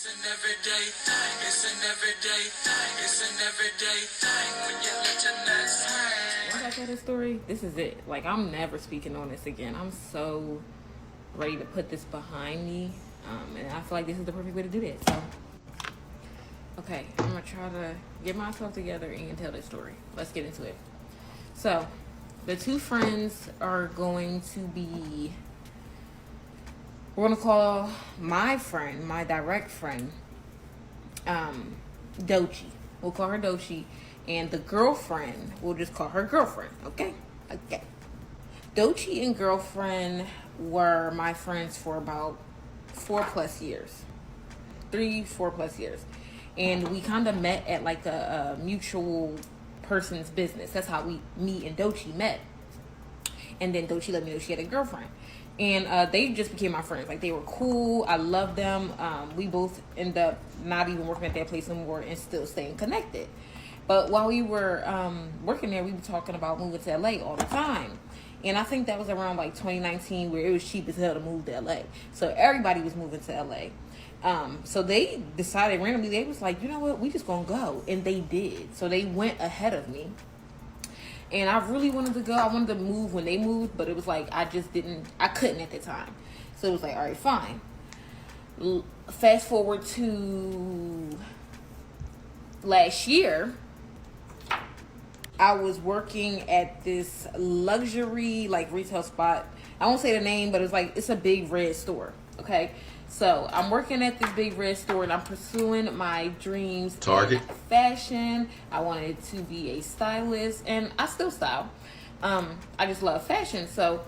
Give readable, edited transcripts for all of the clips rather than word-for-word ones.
It's an everyday thing. It's an everyday thing. It's an everyday thing when you let your nuts hang. Once I tell this story, this is it. Like, I'm never speaking on this again. I'm so ready to put this behind me. And I feel like this is the perfect way to do that. So, okay, I'm going to try to get myself together and tell this story. Let's get into it. So, the two friends are going to be... We're going to call my friend, my direct friend, Dochi. We'll call her Dochi. And the girlfriend, we'll just call her girlfriend. Okay? Okay. Dochi and girlfriend were my friends for about 4+ years. 4+ years. And we kind of met at like a mutual person's business. That's how me and Dochi met. And then Dochi let me know she had a girlfriend. And they just became my friends. Like, they were cool. I loved them. We both ended up not even working at that place anymore and still staying connected. But while we were working there, we were talking about moving to LA all the time. And I think that was around like 2019, where it was cheap as hell to move to LA. So everybody was moving to LA. So they decided randomly, they was like, you know what, we just gonna go. And they did. So they went ahead of me. And I really wanted to go. I wanted to move when they moved, but it was like I couldn't at the time. So it was like, all right, fine. Fast forward to last year, I was working at this luxury like retail spot. I won't say the name, but it's a big red store. Okay. So I'm working at this big red store and I'm pursuing my dreams. Target. In fashion. I wanted to be a stylist and I still style. I just love fashion. So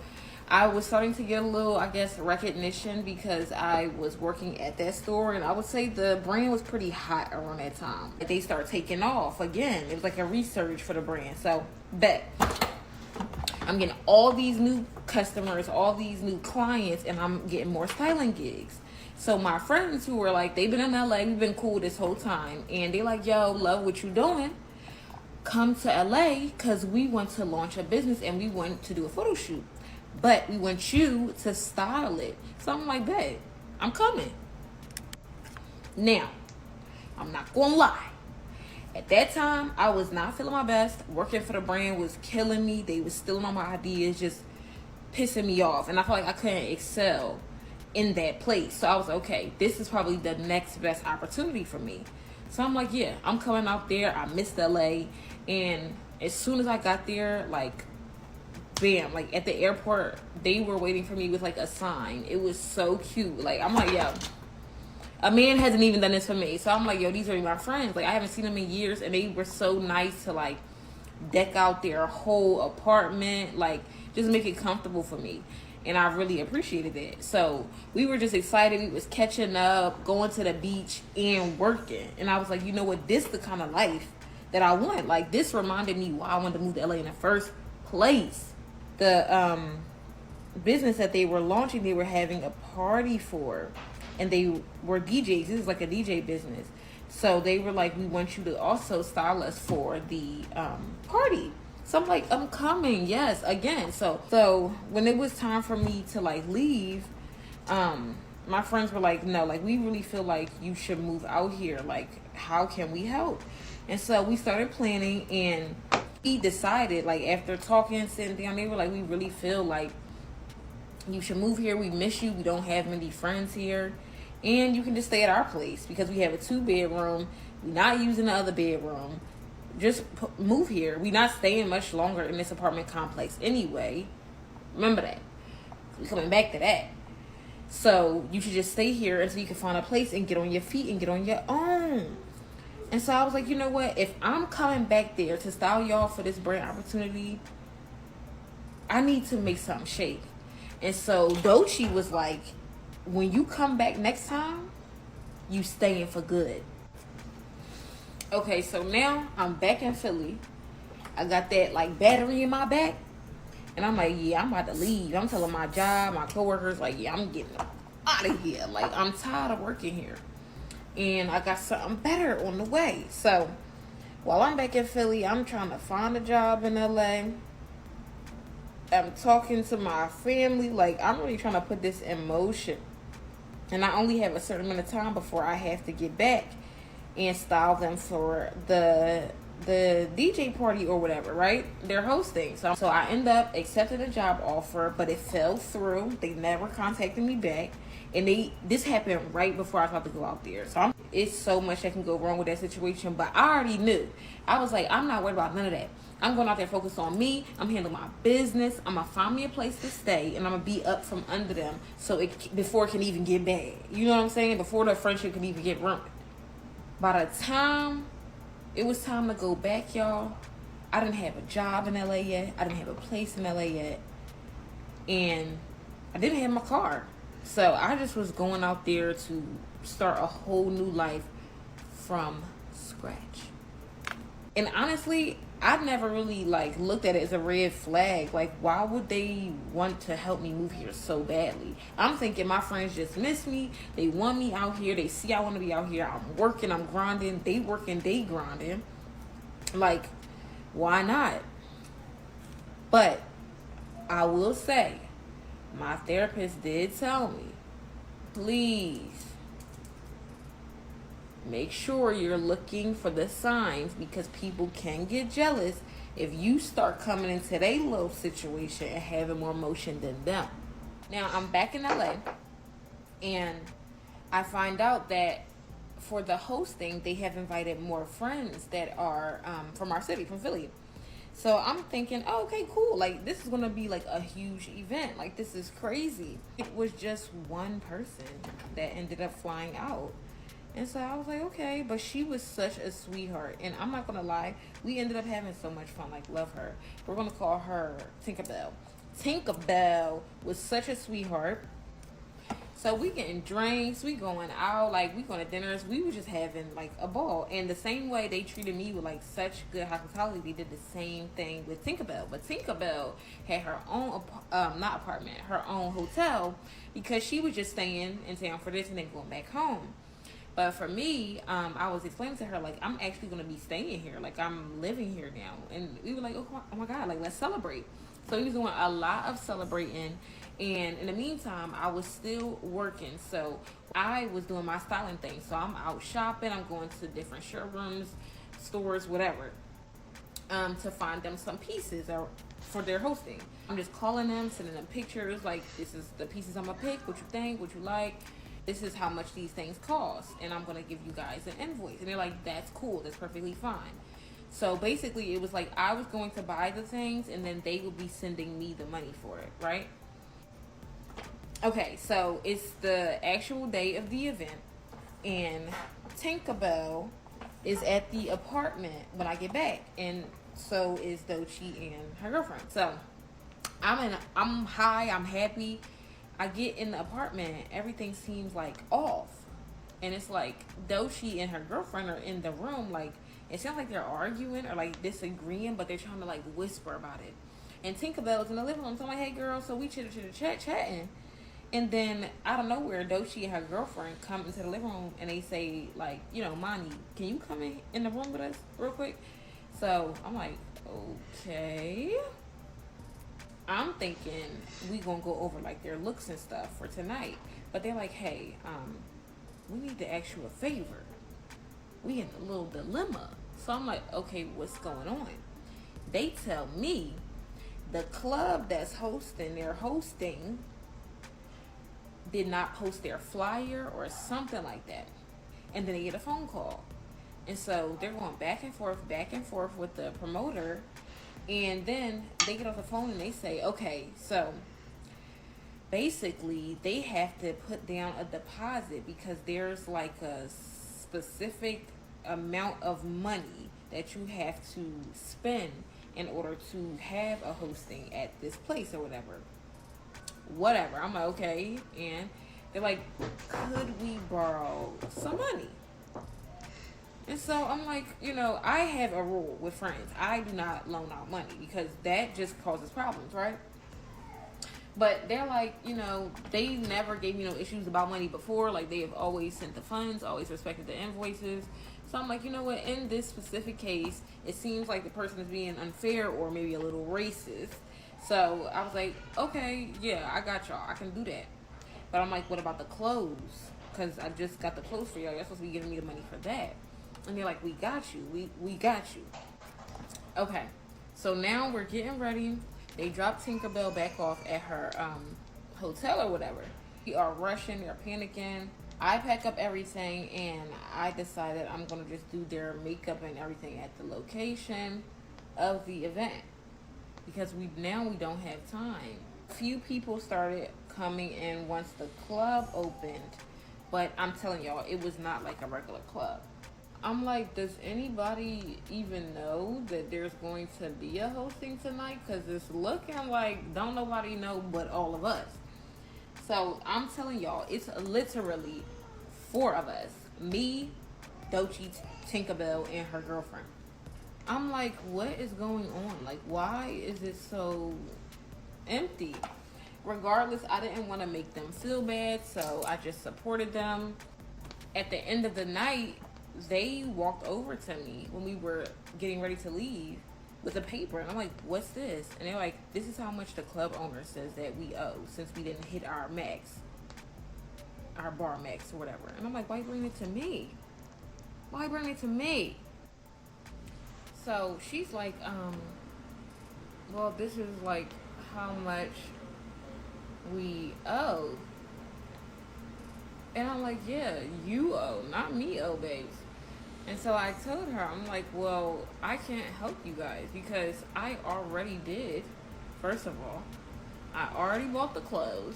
I was starting to get a little, I guess, recognition because I was working at that store, and I would say the brand was pretty hot around that time. They started taking off again. It was like a resurge for the brand. So bet I'm getting all these new customers, all these new clients, and I'm getting more styling gigs. So my friends who were like, they've been in LA, we've been cool this whole time, and they like, yo, love what you doing. Come to LA because we want to launch a business and we want to do a photo shoot. But we want you to style it. So I'm like, bet, I'm coming. Now, I'm not gonna lie. At that time, I was not feeling my best. Working for the brand was killing me. They was stealing all my ideas, just pissing me off. And I felt like I couldn't excel in that place. So I was like, okay, this is probably the next best opportunity for me. So I'm like, yeah, I'm coming out there. I missed LA. And as soon as I got there, like, bam, like at the airport, they were waiting for me with like a sign. It was so cute. Like, I'm like, yo, a man hasn't even done this for me. So I'm like, yo, these are my friends. Like, I haven't seen them in years, and they were so nice to like deck out their whole apartment, like just make it comfortable for me. And I really appreciated that. So we were just excited. We was catching up, going to the beach and working. And I was like, you know what, this is the kind of life that I want. Like, this reminded me why I wanted to move to LA in the first place. The business that they were launching, they were having a party for, and they were DJs. This is like a DJ business. So they were like, we want you to also style us for the party. So I'm like, I'm coming, yes, again. So when it was time for me to like leave, my friends were like, no, like, we really feel like you should move out here. Like, how can we help? And so we started planning, and he decided, like, after talking, sitting down, they were like, we really feel like you should move here. We miss you. We don't have many friends here. And you can just stay at our place because we have a 2-bedroom. We're not using the other bedroom. Just move here. We're not staying much longer in this apartment complex anyway. Remember that. We're coming back to that. So you should just stay here until you can find a place and get on your feet and get on your own. And so I was like, you know what? If I'm coming back there to style y'all for this brand opportunity, I need to make something shake. And so Dochi was like, when you come back next time, you staying for good. Okay, so now I'm back in Philly. I got that like battery in my back. And I'm like, yeah, I'm about to leave. I'm telling my job, my coworkers, like, yeah, I'm getting out of here. Like, I'm tired of working here. And I got something better on the way. So while I'm back in Philly, I'm trying to find a job in LA. I'm talking to my family. Like, I'm really trying to put this in motion. and I only have a certain amount of time before I have to get back and style them for the DJ party or whatever, right? They're hosting. So I end up accepting a job offer, but it fell through. They never contacted me back. And this happened right before I was about to go out there. So it's so much that can go wrong with that situation, but I already knew. I was like, I'm not worried about none of that. I'm going out there focused on me. I'm handling my business. I'm gonna find me a place to stay, and I'm gonna be up from under them before it can even get bad. You know what I'm saying? Before the friendship can even get ruined. By the time it was time to go back, y'all, I didn't have a job in LA yet. I didn't have a place in LA yet. And I didn't have my car. So I just was going out there to start a whole new life from scratch. And honestly, I never really looked at it as a red flag. Like, why would they want to help me move here so badly? I'm thinking my friends just miss me. They want me out here. They see I want to be out here. I'm working. I'm grinding. They working. They grinding. Like, why not? But I will say, my therapist did tell me, please make sure you're looking for the signs, because people can get jealous if you start coming into their little situation and having more emotion than them. Now, I'm back in LA, and I find out that for the hosting, they have invited more friends that are from our city, from Philly. So I'm thinking, oh, okay, cool. Like, this is going to be like a huge event. Like, this is crazy. It was just one person that ended up flying out. And so I was like, okay, but she was such a sweetheart. And I'm not going to lie, we ended up having so much fun. Like, love her. We're going to call her Tinkerbell. Tinkerbell was such a sweetheart. So we getting drinks, we going out, like we going to dinners. We were just having like a ball. And the same way they treated me with like such good hospitality, they did the same thing with Tinkerbell. But Tinkerbell had her own, not apartment, her own hotel, because she was just staying in town for this and then going back home. But for me, I was explaining to her, like, I'm actually going to be staying here. Like, I'm living here now. And we were like, oh my God, like, let's celebrate. So we was doing a lot of celebrating. And in the meantime, I was still working. So I was doing my styling thing. So I'm out shopping. I'm going to different showrooms, stores, whatever, to find them some pieces for their hosting. I'm just calling them, sending them pictures. Like, this is the pieces I'm going to pick. What you think? What you like? This is how much these things cost, and I'm going to give you guys an invoice. And they're like, that's cool. That's perfectly fine. So basically, it was like I was going to buy the things, and then they would be sending me the money for it, right? Okay, so it's the actual day of the event, and Tinkerbell is at the apartment when I get back, and so is Dochi and her girlfriend. So I'm high, I'm happy. I get in the apartment, everything seems like off. And it's like Dochi and her girlfriend are in the room, like it sounds like they're arguing or like disagreeing, but they're trying to like whisper about it. And Tinkerbell is in the living room, so I'm like, hey girl, so we chatting. And then out of nowhere, Dochi and her girlfriend come into the living room and they say, like, you know, Mani, can you come in the room with us real quick? So I'm like, okay. I'm thinking we gonna go over like their looks and stuff for tonight. But they're like, hey, we need to ask you a favor. We in a little dilemma. So I'm like, okay, what's going on? They tell me the club that's hosting, they're hosting, did not post their flyer or something like that. And then they get a phone call. And so they're going back and forth with the promoter. And then they get off the phone and they say, okay, so basically they have to put down a deposit because there's like a specific amount of money that you have to spend in order to have a hosting at this place or whatever. I'm like, okay. And they're like, could we borrow some money? And so I'm like, you know, I have a rule with friends. I do not loan out money because that just causes problems, right? But they're like, you know, they never gave me no issues about money before. Like, they have always sent the funds, always respected the invoices. So I'm like, you know what? In this specific case, it seems like the person is being unfair or maybe a little racist. So I was like, okay, yeah, I got y'all. I can do that. But I'm like, what about the clothes? Because I just got the clothes for y'all. You're supposed to be giving me the money for that. And they're like, we got you. We got you. Okay. So now we're getting ready. They dropped Tinkerbell back off at her hotel or whatever. We are rushing. They're panicking. I pack up everything and I decided I'm going to just do their makeup and everything at the location of the event. Because we don't have time. Few people started coming in once the club opened. But I'm telling y'all, it was not like a regular club. I'm like, does anybody even know that there's going to be a hosting tonight? Because it's looking like don't nobody know but all of us. So I'm telling y'all, it's literally 4 of us. Me, Dochi, Tinkerbell, and her girlfriend. I'm like, what is going on? Like, why is it so empty? Regardless, I didn't want to make them feel bad, so I just supported them. At the end of the night, they walked over to me when we were getting ready to leave with a paper. And I'm like, what's this? And they're like, this is how much the club owner says that we owe since we didn't hit our max, our bar max or whatever. And I'm like, why bring it to me? Why bring it to me? So she's like, well, this is like how much we owe. And I'm like, yeah, you owe, not me owe, babes. And so I told her, I'm like, well, I can't help you guys because I already did. First of all, I already bought the clothes.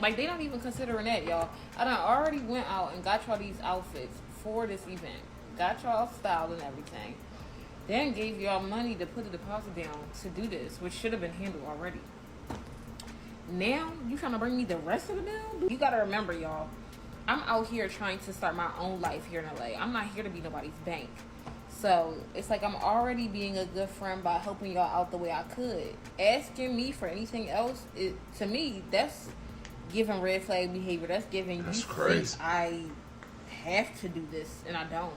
Like, they don't even considering that, y'all. I done already went out and got y'all these outfits for this event. Got y'all styled and everything. Then gave y'all money to put the deposit down to do this, which should have been handled already. Now, you trying to bring me the rest of the bill? You gotta remember, y'all, I'm out here trying to start my own life here in LA. I'm not here to be nobody's bank. So it's like I'm already being a good friend by helping y'all out the way I could. Asking me for anything else, to me, that's giving red flag behavior. That's giving that's you crazy. think I have to do this and I don't.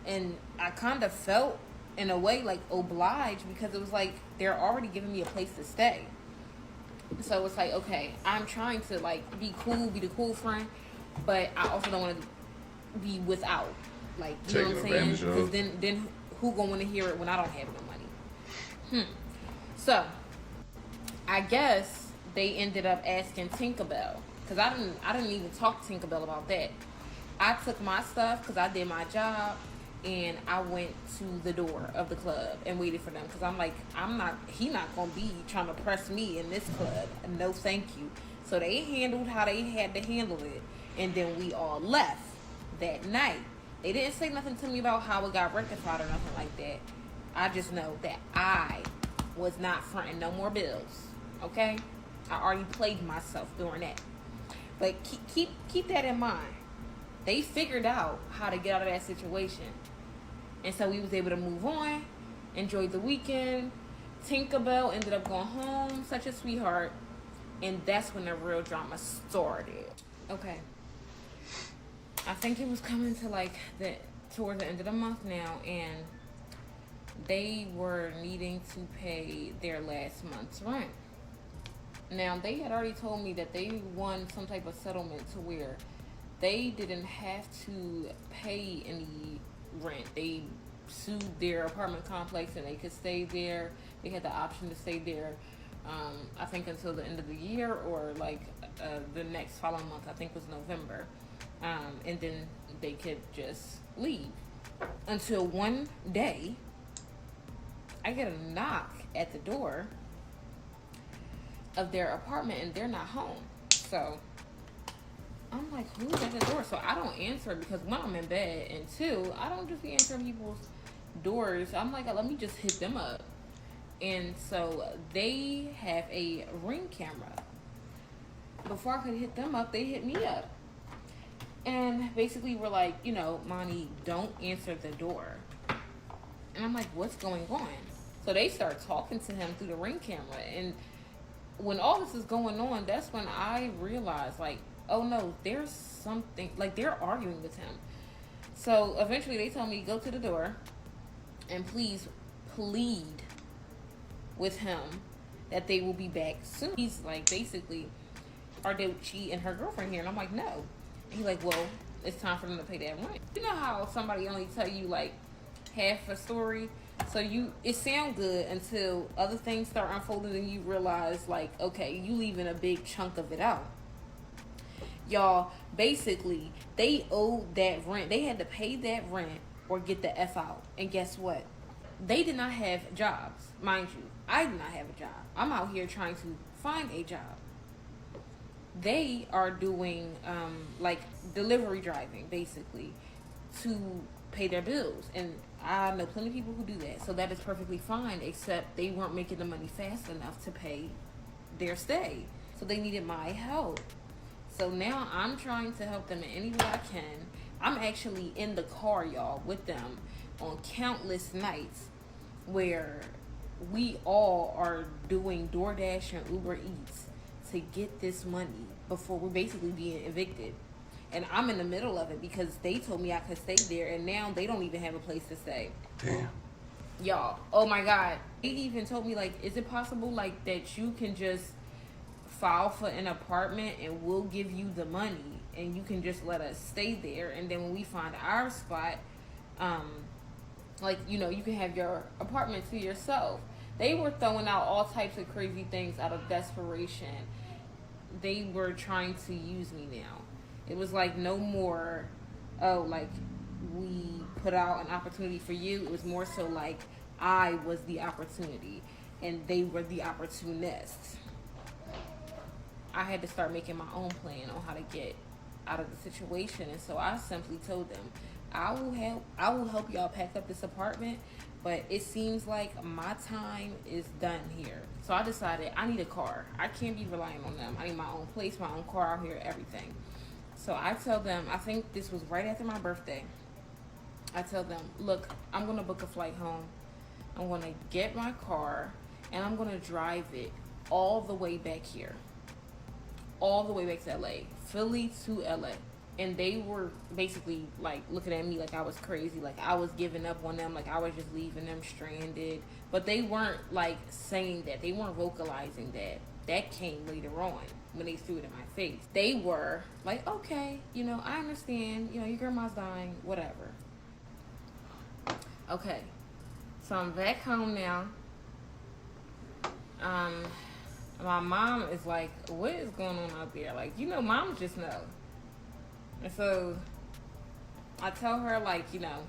And I kind of felt in a way like obliged because it was like they're already giving me a place to stay. So it's like, okay, I'm trying to like be cool, be the cool friend, but I also don't want to be without, like, you know what I'm saying? Because then who gonna want to hear it when I don't have no money? So I guess they ended up asking Tinkerbell because I didn't even talk to Tinkerbell about that. I took my stuff because I did my job. And I went to the door of the club and waited for them because I'm like, he not gonna be trying to press me in this club. No, thank you. So they handled how they had to handle it, and then we all left that night. They didn't say nothing to me about how it got rectified or nothing like that. I just know that I was not fronting no more bills. Okay, I already played myself doing that. But keep that in mind. They figured out how to get out of that situation. And so we was able to move on, enjoyed the weekend. Tinkerbell ended up going home, such a sweetheart. And that's when the real drama started. Okay. I think it was coming to like towards the end of the month now, and they were needing to pay their last month's rent. Now, they had already told me that they won some type of settlement to where they didn't have to pay any rent. They sued their apartment complex and they could stay there. They had the option to stay there, I think until the end of the year or like the next following month, I think was November. And then they could just leave. Until one day, I get a knock at the door of their apartment and they're not home. So I'm like, who's at the door? So I don't answer because one, I'm in bed, and two, I don't just be answering people's doors. I'm like, let me just hit them up. And so they have a Ring camera. Before I could hit them up, they hit me up. And basically were like, you know, Monty, don't answer the door. And I'm like, what's going on? So they start talking to him through the Ring camera. And when all this is going on, that's when I realized, like, oh no, there's something, like they're arguing with him. So eventually they tell me, go to the door and please plead with him that they will be back soon. He's like, basically, are she and her girlfriend here? And I'm like, no. And he's like, well, it's time for them to pay that rent. You know how somebody only tell you like half a story? So it sound good until other things start unfolding and you realize like, okay, you leaving a big chunk of it out. Y'all, basically, they owed that rent. They had to pay that rent or get the F out. And guess what? They did not have jobs. Mind you, I did not have a job. I'm out here trying to find a job. They are doing like delivery driving, basically, to pay their bills. And I know plenty of people who do that. So that is perfectly fine, except they weren't making the money fast enough to pay their stay. So they needed my help. So now I'm trying to help them in any way I can. I'm actually in the car, y'all, with them on countless nights where we all are doing DoorDash and Uber Eats to get this money before we're basically being evicted. And I'm in the middle of it because they told me I could stay there, and now they don't even have a place to stay. Damn. Y'all, oh my God. They even told me, like, is it possible, like, that you can just file for an apartment and we'll give you the money and you can just let us stay there, and then when we find our spot, like, you know, you can have your apartment to yourself. They were throwing out all types of crazy things out of desperation. They were trying to use me now. It was like no more, oh, like, we put out an opportunity for you. It was more so like I was the opportunity and they were the opportunists. I had to start making my own plan on how to get out of the situation. And so I simply told them, I will help y'all pack up this apartment, but it seems like my time is done here. So I decided I need a car. I can't be relying on them. I need my own place, my own car out here, everything. So I tell them, I think this was right after my birthday. I tell them, look, I'm going to book a flight home. I'm going to get my car and I'm going to drive it all the way back here. All the way back to LA. Philly to LA. And they were basically like looking at me like I was crazy, like I was giving up on them, like I was just leaving them stranded. But they weren't like saying that. They weren't vocalizing that. That came later on when they threw it in my face. They were like, okay, you know, I understand, you know, your grandma's dying, whatever. Okay, so I'm back home now. My mom is like, what is going on out there? Like, you know, moms just know. And so I tell her, like, you know,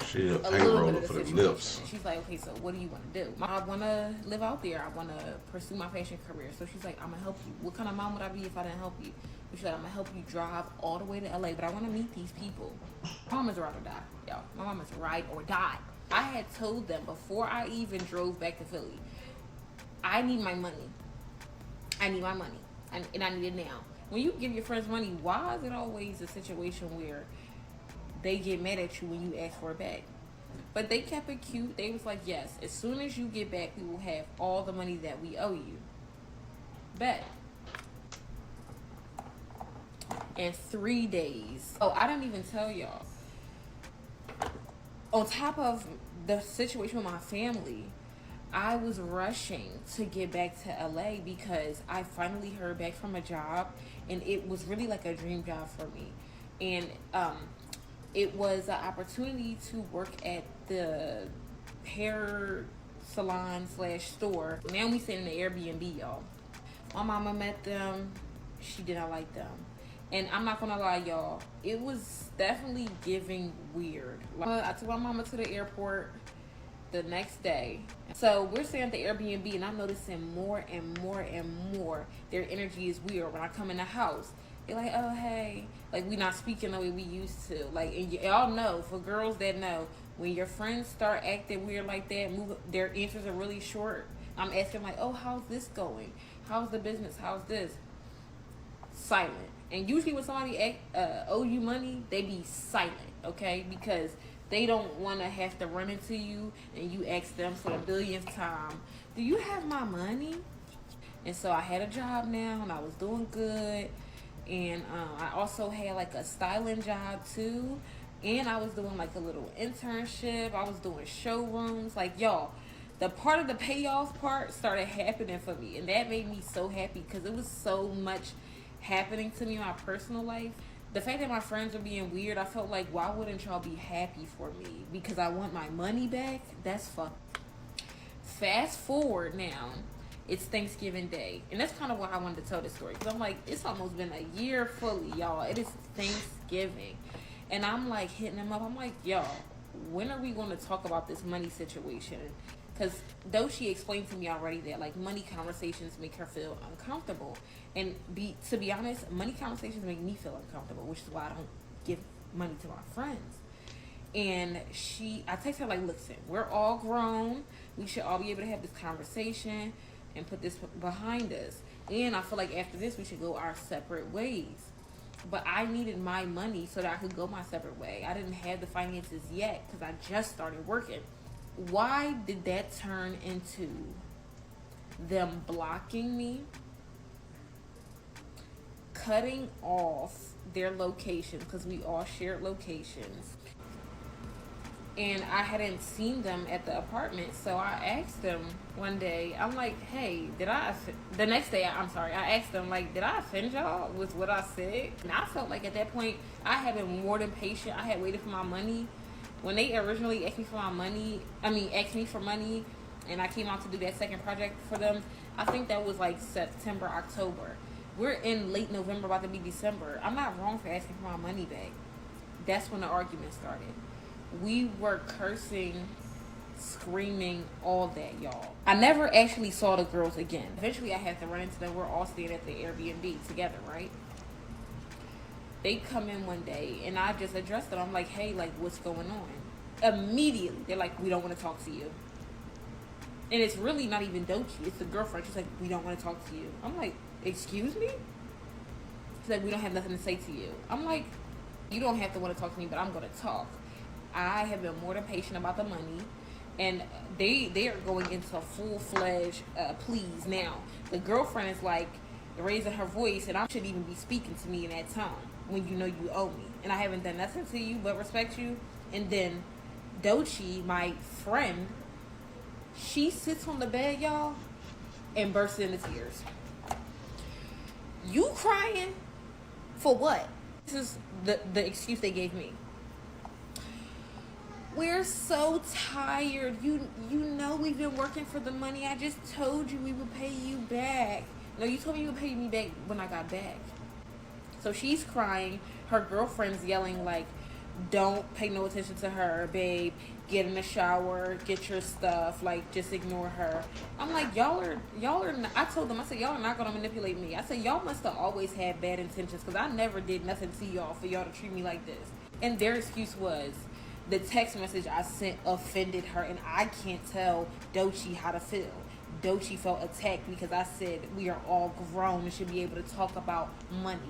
She a paint little roller bit of for the the situation. lips. She's like, okay, so what do you want to do? I want to live out there. I want to pursue my fashion career. So she's like, I'm going to help you. What kind of mom would I be if I didn't help you? She's like, I'm going to help you drive all the way to LA, but I want to meet these people. My mom is ride or die, y'all. My mom is ride or die. I had told them before I even drove back to Philly, I need my money. I need my money. And I need it now. When you give your friends money, why is it always a situation where they get mad at you when you ask for it back? But they kept it cute. They was like, yes, as soon as you get back, we will have all the money that we owe you. Bet. In 3 days. Oh, I didn't even tell y'all. On top of the situation with my family, I was rushing to get back to LA because I finally heard back from a job, and it was really like a dream job for me. And it was an opportunity to work at the hair salon / store. Now we staying in the Airbnb, y'all. My mama met them. She did not like them. And I'm not gonna lie, y'all, it was definitely giving weird. I took my mama to the airport the next day. So we're staying at the Airbnb, and I'm noticing more and more and more their energy is weird. When I come in the house, they're like, oh, hey. Like, we not speaking the way we used to. Like, and y'all know, for girls that know, when your friends start acting weird like that, their answers are really short. I'm asking, like, oh, how's this going? How's the business? How's this? Silent. And usually when somebody owe you money, they be silent, okay? Because they don't want to have to run into you and you ask them for the billionth time, do you have my money? And so I had a job now, and I was doing good. And I also had like a styling job too. And I was doing like a little internship. I was doing showrooms. Like, y'all, the part of the payoff part started happening for me, and that made me so happy because it was so much happening to me in my personal life. The fact that my friends were being weird, I felt like, why wouldn't y'all be happy for me? Because I want my money back? That's fucked. Fast forward now, it's Thanksgiving Day. And that's kind of why I wanted to tell this story. Because I'm like, it's almost been a year fully, y'all. It is Thanksgiving. And I'm like hitting them up. I'm like, y'all, when are we going to talk about this money situation? Because though she explained to me already that like money conversations make her feel uncomfortable, and to be honest, money conversations make me feel uncomfortable, which is why I don't give money to my friends. And I text her like, listen, we're all grown, we should all be able to have this conversation and put this behind us, and I feel like after this we should go our separate ways. But I needed my money so that I could go my separate way. I didn't have the finances yet because I just started working. Why did that turn into them blocking me, cutting off their location because we all shared locations, and I hadn't seen them at the apartment? So I asked them one day, I'm like, hey, the next day, I'm sorry, I asked them, like, did I offend y'all with what I said? And I felt like at that point, I had been more than patient. I had waited for my money. When they originally asked me for money, and I came out to do that second project for them, I think that was like September, October. We're in late November, about to be December. I'm not wrong for asking for my money back. That's when the argument started. We were cursing, screaming, all that, y'all. I never actually saw the girls again. Eventually, I had to run into them. We're all staying at the Airbnb together, right? They come in one day, and I just addressed them. I'm like, hey, like, what's going on? Immediately, they're like, we don't want to talk to you. And it's really not even Dochi. It's the girlfriend. She's like, we don't want to talk to you. I'm like, excuse me? She's like, we don't have nothing to say to you. I'm like, you don't have to want to talk to me, but I'm going to talk. I have been more than patient about the money. And they are going into a full-fledged please now. The girlfriend is like raising her voice, and I shouldn't even be speaking to me in that time when you know you owe me. And I haven't done nothing to you but respect you. And then Dochi, my friend, she sits on the bed, y'all, and bursts into tears. You crying? For what? This is the excuse they gave me. We're so tired. You know we've been working for the money. I just told you we would pay you back. No, you told me you would pay me back when I got back. So she's crying. Her girlfriend's yelling like, don't pay no attention to her, babe. Get in the shower, get your stuff, like, just ignore her. I'm like, y'all are not, I told them, I said, y'all are not gonna manipulate me. I said, y'all must have always had bad intentions, because I never did nothing to y'all for y'all to treat me like this. And their excuse was, the text message I sent offended her, and I can't tell Dochi how to feel. Dochi felt attacked because I said we are all grown and should be able to talk about money.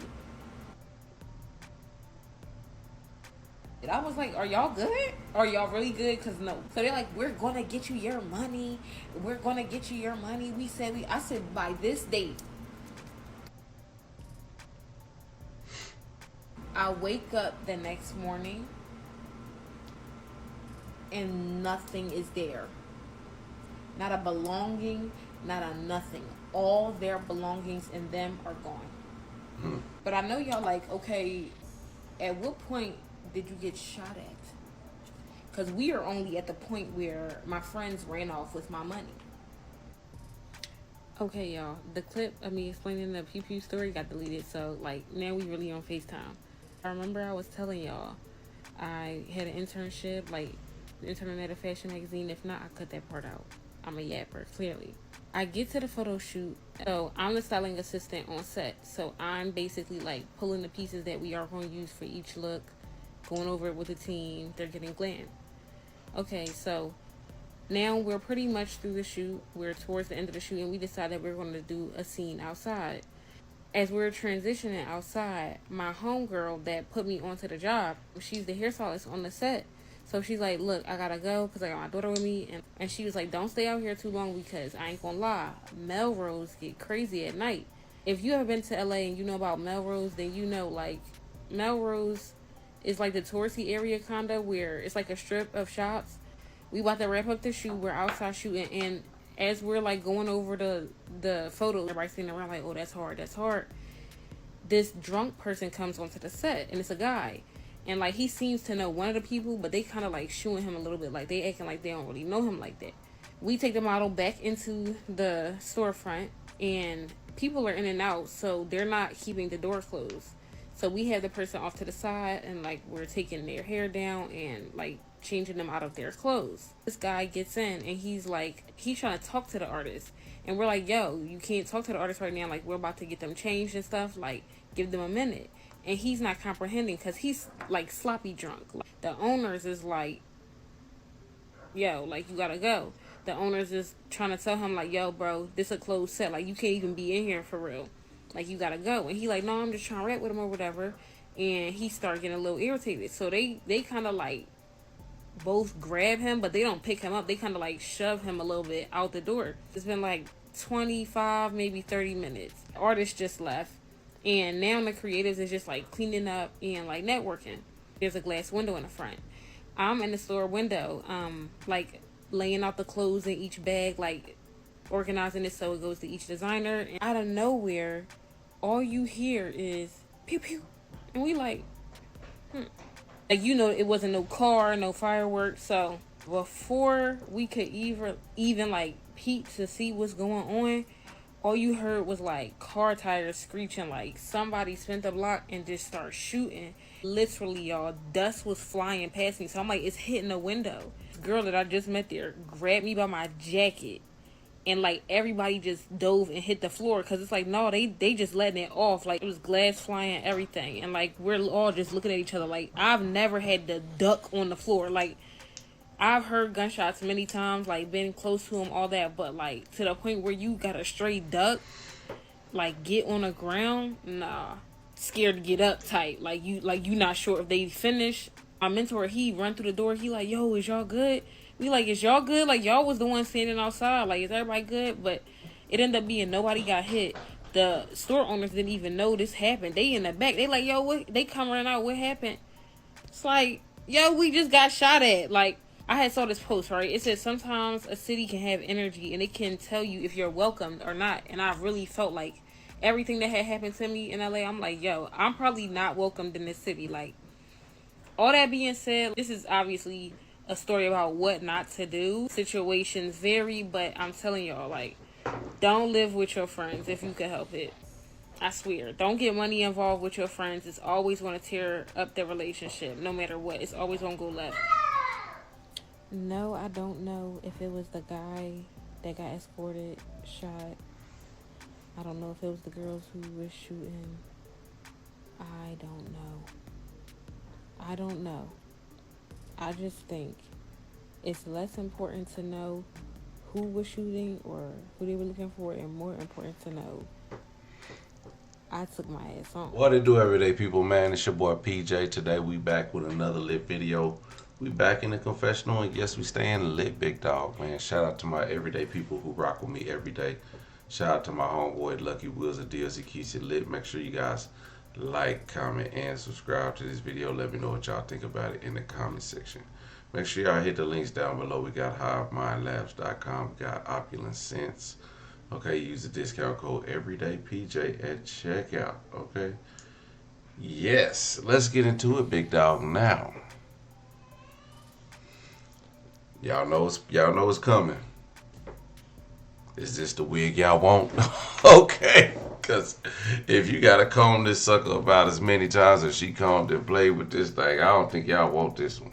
And I was like, are y'all good? Are y'all really good? Because no. So they're like, we're going to get you your money. We're going to get you your money. I said, by this date. I wake up the next morning and nothing is there. Not a belonging, not a nothing. All their belongings and them are gone. But I know y'all like, okay, at what point did you get shot at? Because we are only at the point where my friends ran off with my money. Okay, y'all, the clip of me explaining the Pew Pew story got deleted, so like now we really on FaceTime. I remember I was telling y'all I had an internship, like interning at a fashion magazine. If not, I cut that part out. I'm a yapper, clearly. I get to the photo shoot. So I'm the styling assistant on set. So I'm basically like pulling the pieces that we are going to use for each look, going over it with the team. They're getting glam. Okay, so now we're pretty much through the shoot. We're towards the end of the shoot, and we decided we're going to do a scene outside. As we're transitioning outside, my homegirl that put me onto the job, she's the hairstylist on the set. So she's like, look, I gotta go because I got my daughter with me. And she was like, don't stay out here too long because I ain't gonna lie, Melrose get crazy at night. If you ever been to LA and you know about Melrose, then you know like Melrose is like the touristy area kinda where it's like a strip of shops We about to wrap up the shoot. We're outside shooting, and as we're like going over the photos, everybody's sitting around like, oh, that's hard, that's hard. This drunk person comes onto the set, and it's a guy, and like he seems to know one of the people, but they kind of like shooing him a little bit, like they acting like they don't really know him like that. We take the model back into the storefront, and people are in and out, so they're not keeping the door closed. So we have the person off to the side, and like we're taking their hair down and like changing them out of their clothes. This guy gets in, and he's trying to talk to the artist, and we're like, yo, you can't talk to the artist right now, like we're about to get them changed and stuff, like give them a minute. And he's not comprehending because he's like sloppy drunk. The owners is like, yo, like you gotta go. The owners is trying to tell him like, yo, bro, this a closed set, like you can't even be in here for real, like you gotta go. And he like, no, I'm just trying to rap with him or whatever. And he started getting a little irritated, so they kind of like both grab him, but they don't pick him up. They kind of like shove him a little bit out the door. It's been like 25, maybe 30 minutes. The artist just left, and now the creatives is just like cleaning up and like networking. There's a glass window in the front. I'm in the store window, like laying out the clothes in each bag, like organizing it so it goes to each designer. And out of nowhere, all you hear is pew pew, and we like, like, you know, it wasn't no car, no fireworks. So before we could even like peep to see what's going on, all you heard was like car tires screeching, like somebody spent the block and just start shooting. Literally, y'all, dust was flying past me. So I'm like, it's hitting the window. This girl that I just met there grabbed me by my jacket, and like everybody just dove and hit the floor, because it's like, no, they just letting it off. Like it was glass flying, everything, and like we're all just looking at each other. Like I've never had to duck on the floor. Like I've heard gunshots many times, like been close to them, all that, but like to the point where you got a straight duck, like get on the ground, nah, scared to get up type. Like you not sure if they finish. My mentor, he run through the door, he like, yo, is y'all good? We like, is y'all good? Like y'all was the one standing outside, like is everybody good? But it ended up being nobody got hit. The store owners didn't even know this happened. They in the back, they like, yo, what? They come running out, what happened? It's like, yo, we just got shot at. Like I had saw this post, right? It says sometimes a city can have energy and it can tell you if you're welcomed or not. And I really felt like everything that had happened to me in LA, I'm like, yo, I'm probably not welcomed in this city. Like, all that being said, this is obviously a story about what not to do. Situations vary, but I'm telling y'all, like, don't live with your friends if you can help it. I swear. Don't get money involved with your friends. It's always going to tear up the relationship, no matter what. It's always going to go left. No, I don't know if it was the guy that got escorted, shot. I don't know if it was the girls who was shooting. I don't know. I just think it's less important to know who was shooting or who they were looking for, and more important to know I took my ass on. What it do, everyday people, man? It's your boy PJ. Today we back with another lit video. We back in the confessional, and yes, we staying lit, big dog, man. Shout out to my everyday people who rock with me every day. Shout out to my homeboy Lucky Wheels and DLC keeps it lit. Make sure you guys like, comment, and subscribe to this video. Let me know what y'all think about it in the comment section. Make sure y'all hit the links down below. We got HiveMindLabs.com. We got Opulence Scents. Okay, use the discount code everydaypj at checkout. Okay. Yes, let's get into it, big dog. Now, y'all know it's coming. Is this the wig y'all want? Okay. Because if you got to comb this sucker about as many times as she combed and played with this thing, I don't think y'all want this one.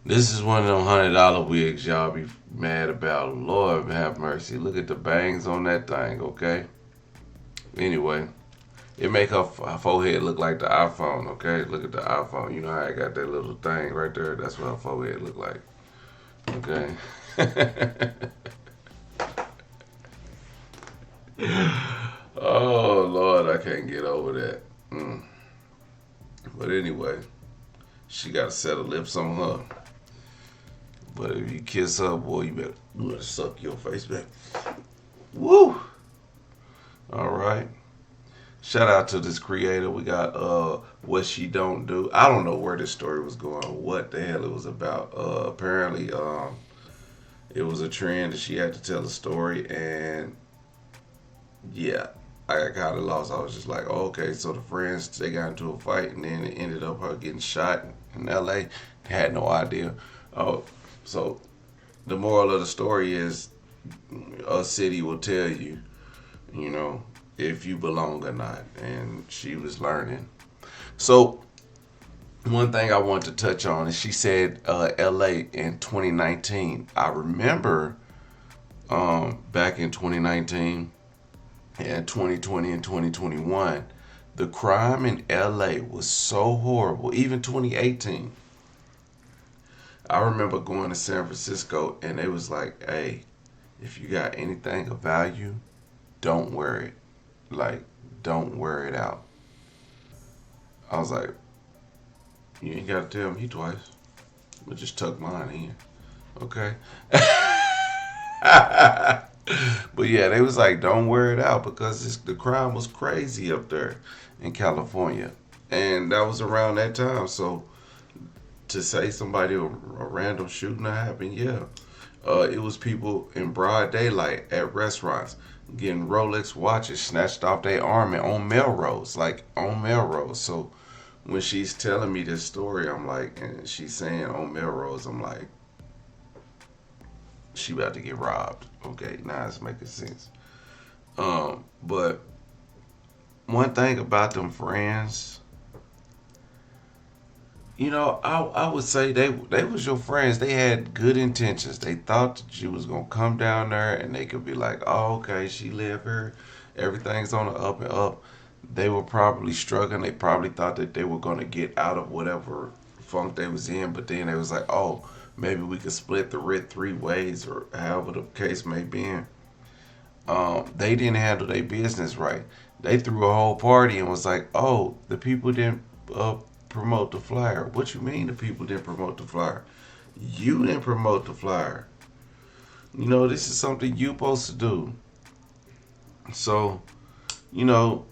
This is one of them $100 wigs y'all be mad about. Lord have mercy. Look at the bangs on that thing, okay? Anyway, it make her forehead look like the iPhone, okay? Look at the iPhone. You know how I got that little thing right there? That's what her forehead look like, okay? Oh, Lord, I can't get over that. But anyway, she got a set of lips on her. But if you kiss her, boy, you better suck your face back. Woo! All right. Shout out to this creator. We got What She Don't Do. I don't know where this story was going, what the hell it was about. Apparently it was a trend that she had to tell a story, and yeah, I got kind of lost. I was just like, oh, okay, so the friends, they got into a fight, and then it ended up her getting shot in LA. They had no idea. Oh, so the moral of the story is a city will tell you, you know, if you belong or not. And she was learning. So one thing I want to touch on is she said LA in 2019. I remember back in 2019 and 2020 and 2021, the crime in LA was so horrible. Even 2018. I remember going to San Francisco and they was like, hey, if you got anything of value, don't wear it. Like, don't wear it out. I was like, you ain't got to tell me twice. But just tuck mine in. Okay? But yeah, they was like, don't wear it out because the crime was crazy up there in California. And that was around that time. So to say somebody, a random shooting happened, yeah. It was people in broad daylight at restaurants getting Rolex watches snatched off their arm and on Melrose, like on Melrose. So when she's telling me this story, I'm like, and she's saying on Melrose, I'm like, she about to get robbed. Okay, now it's making sense. But one thing about them friends, you know, I would say they was your friends. They had good intentions. They thought that you was gonna come down there and they could be like, oh, okay, she live here. Everything's on the up and up. They were probably struggling. They probably thought that they were gonna get out of whatever funk they was in. But then they was like, oh, maybe we could split the rent 3 ways or however the case may be. They didn't handle their business right. They threw a whole party and was like, oh, the people didn't promote the flyer. What you mean the people didn't promote the flyer? You didn't promote the flyer. You know, this is something you supposed to do. So, you know,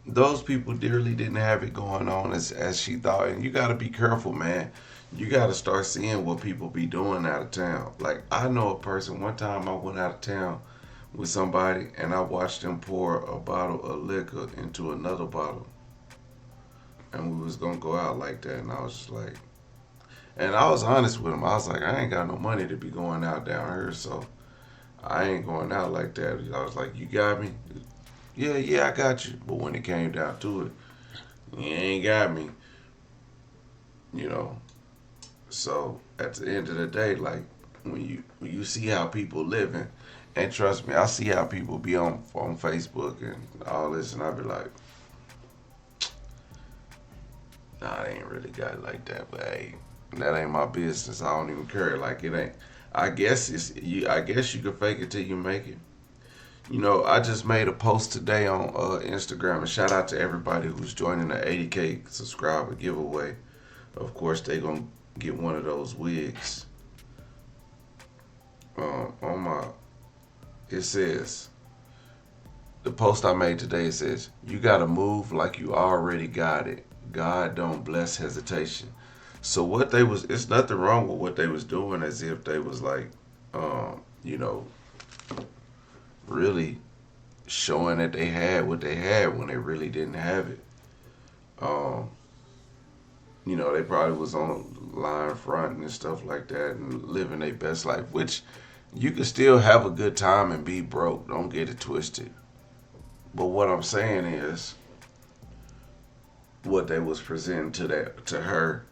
those people dearly didn't have it going on as she thought. And you got to be careful, man. You got to start seeing what people be doing out of town. Like, I know a person, one time I went out of town with somebody and I watched them pour a bottle of liquor into another bottle. And we was going to go out like that. And I was just like, and I was honest with him. I was like, I ain't got no money to be going out down here, so I ain't going out like that. I was like, you got me? Yeah, I got you. But when it came down to it, you ain't got me. You know. So at the end of the day, like when you see how people living, and trust me, I see how people be on Facebook and all this, and I be like, nah, they ain't really got it like that. But hey, that ain't my business. I don't even care. Like it ain't. I guess I guess you can fake it till you make it. You know, I just made a post today on Instagram, and shout out to everybody who's joining the 80K subscriber giveaway. Of course, they gonna get one of those wigs. On my, it says, the post I made today says, you gotta move like you already got it. God don't bless hesitation. So what they was, it's nothing wrong with what they was doing, as if they was like, you know, really showing that they had what they had when they really didn't have it. You know, they probably was on line front and stuff like that and living their best life, which you can still have a good time and be broke. Don't get it twisted. But what I'm saying is, what they was presenting to her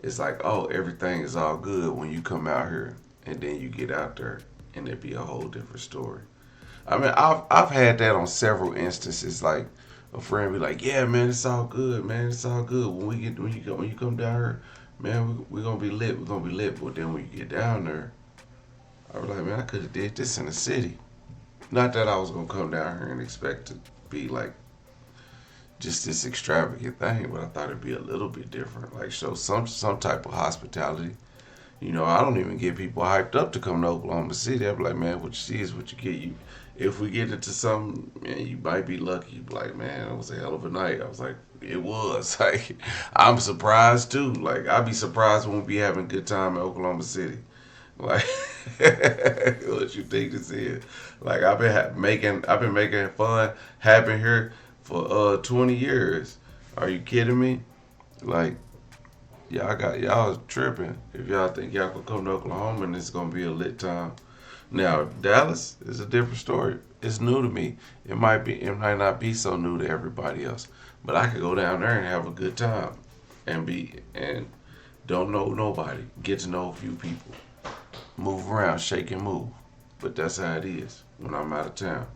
is like, oh, everything is all good when you come out here, and then you get out there and it be a whole different story. I mean, I've had that on several instances. Like a friend be like, "Yeah, man, it's all good, man. It's all good. When you come down here, man, we're gonna be lit. We're gonna be lit." But then when you get down there, I was like, "Man, I could have did this in the city." Not that I was gonna come down here and expect to be like just this extravagant thing, but I thought it'd be a little bit different. Like show some type of hospitality. You know, I don't even get people hyped up to come to Oklahoma City. I'm like, man, what you see is what you get. You, if we get into something, man, you might be lucky. You be like, man, it was a hell of a night. I was like, it was. Like, I'm surprised too. Like, I'd be surprised when we be having a good time in Oklahoma City. Like, what you think this is? Like, I've been making fun happen here for 20 years. Are you kidding me? Like, y'all tripping if y'all think y'all can come to Oklahoma and it's gonna be a lit time. Now Dallas is a different story. It's new to me. It might not be so new to everybody else. But I could go down there and have a good time and don't know nobody. Get to know a few people. Move around, shake and move. But that's how it is when I'm out of town.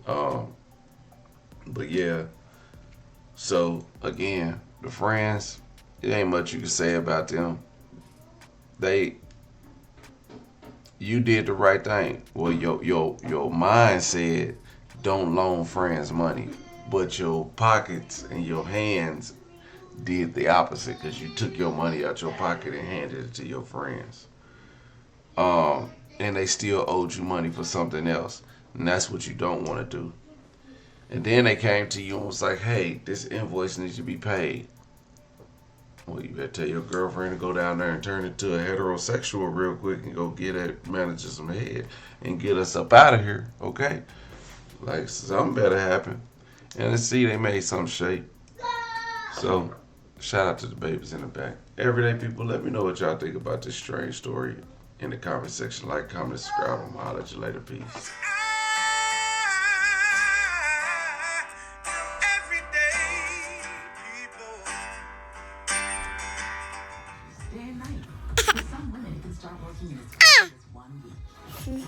Um, but yeah, so again, the friends, it ain't much you can say about them. They You did the right thing. Well, your mind said don't loan friends money, but your pockets and your hands did the opposite because you took your money out your pocket and handed it to your friends. And they still owed you money for something else, and that's what you don't want to do. And then they came to you and was like, "Hey, this invoice needs to be paid." Well, you better tell your girlfriend to go down there and turn into a heterosexual real quick and go get that manager some head and get us up out of here, okay? Like, something better happen. And let's see, they made some shape. So, shout out to the babies in the back. Everyday people, let me know what y'all think about this strange story in the comment section. Like, comment, subscribe. I'm holler at you later. Peace. Day and night. For some women, it can start working in as quick as 1 week.